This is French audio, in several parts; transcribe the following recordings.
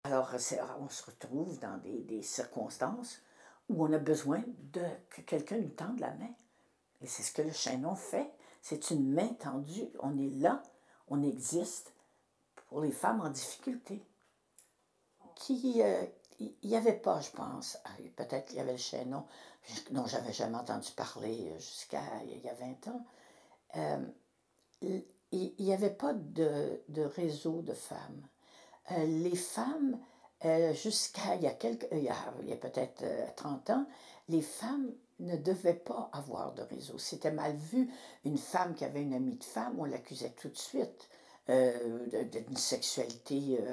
Alors, on se retrouve dans des circonstances où on a besoin que quelqu'un nous tende la main. Et c'est ce que le chaînon fait. C'est une main tendue. On est là, on existe pour les femmes en difficulté. Il n'y avait pas, je pense, peut-être qu'il y avait le chaînon, dont j'avais jamais entendu parler jusqu'à il y a 20 ans. Il n'y avait pas de réseau de femmes. Les femmes, jusqu'à il y a peut-être 30 ans, les femmes ne devaient pas avoir de réseau. C'était mal vu. Une femme qui avait une amie de femme, on l'accusait tout de suite d'une sexualité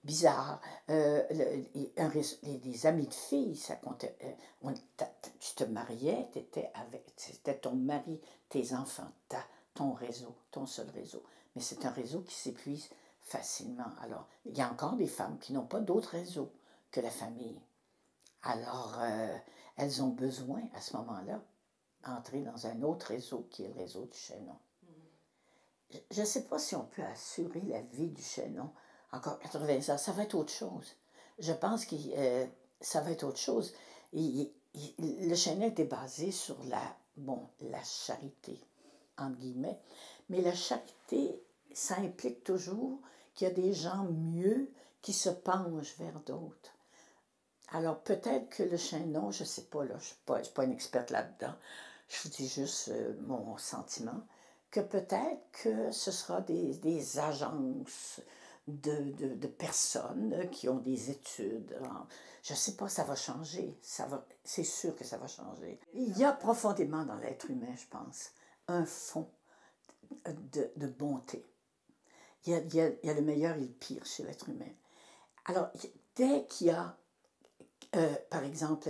bizarre. Des amis de filles, ça comptait. Tu te mariais, c'était ton mari, tes enfants, ton réseau, ton seul réseau. Mais c'est un réseau qui s'épuise facilement. Alors, il y a encore des femmes qui n'ont pas d'autre réseau que la famille. Alors, elles ont besoin, à ce moment-là, d'entrer dans un autre réseau qui est le réseau du chaînon. Je ne sais pas si on peut assurer la vie du chaînon encore 80 ans. Ça va être autre chose. Je pense que ça va être autre chose. Le chaînon était basé sur la charité, entre guillemets. Mais la charité, ça implique toujours qu'il y a des gens mieux qui se penchent vers d'autres. Alors peut-être que le chaînon, je ne sais pas, là, je ne suis pas une experte là-dedans, je vous dis juste mon sentiment, que peut-être que ce sera des agences de personnes qui ont des études. Je ne sais pas, ça va changer. C'est sûr que ça va changer. Il y a profondément dans l'être humain, je pense, un fond de bonté. Il y a le meilleur et le pire chez l'être humain. Alors, dès qu'il y a, par exemple,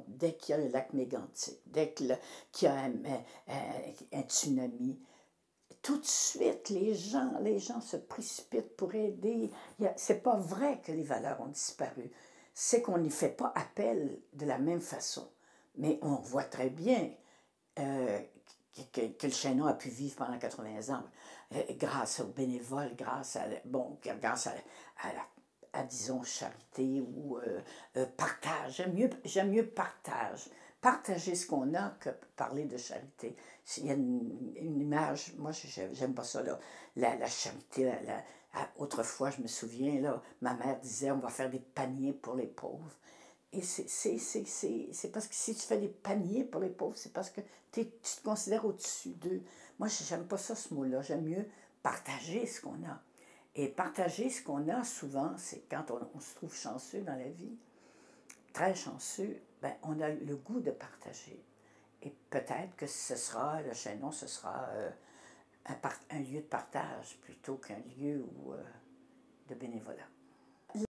dès qu'il y a le lac mégantique, dès qu'il y a un tsunami, tout de suite, les gens se précipitent pour aider. C'est pas vrai que les valeurs ont disparu. C'est qu'on n'y fait pas appel de la même façon. Mais on voit très bien que le chaînon a pu vivre pendant 80 ans grâce aux bénévoles, grâce à disons, charité ou partage. J'aime mieux partage. Partager ce qu'on a que parler de charité. Il y a une image, moi, j'aime pas ça, là. La charité, autrefois, je me souviens, là, ma mère disait, on va faire des paniers pour les pauvres. Et c'est parce que si tu fais des paniers pour les pauvres, c'est parce que tu te considères au-dessus d'eux. Moi, j'aime pas ça, ce mot-là. J'aime mieux partager ce qu'on a. Et partager ce qu'on a, souvent, c'est quand on se trouve chanceux dans la vie, très chanceux, ben, on a le goût de partager. Et peut-être que le chaînon, ce sera un lieu de partage plutôt qu'un lieu de bénévolat.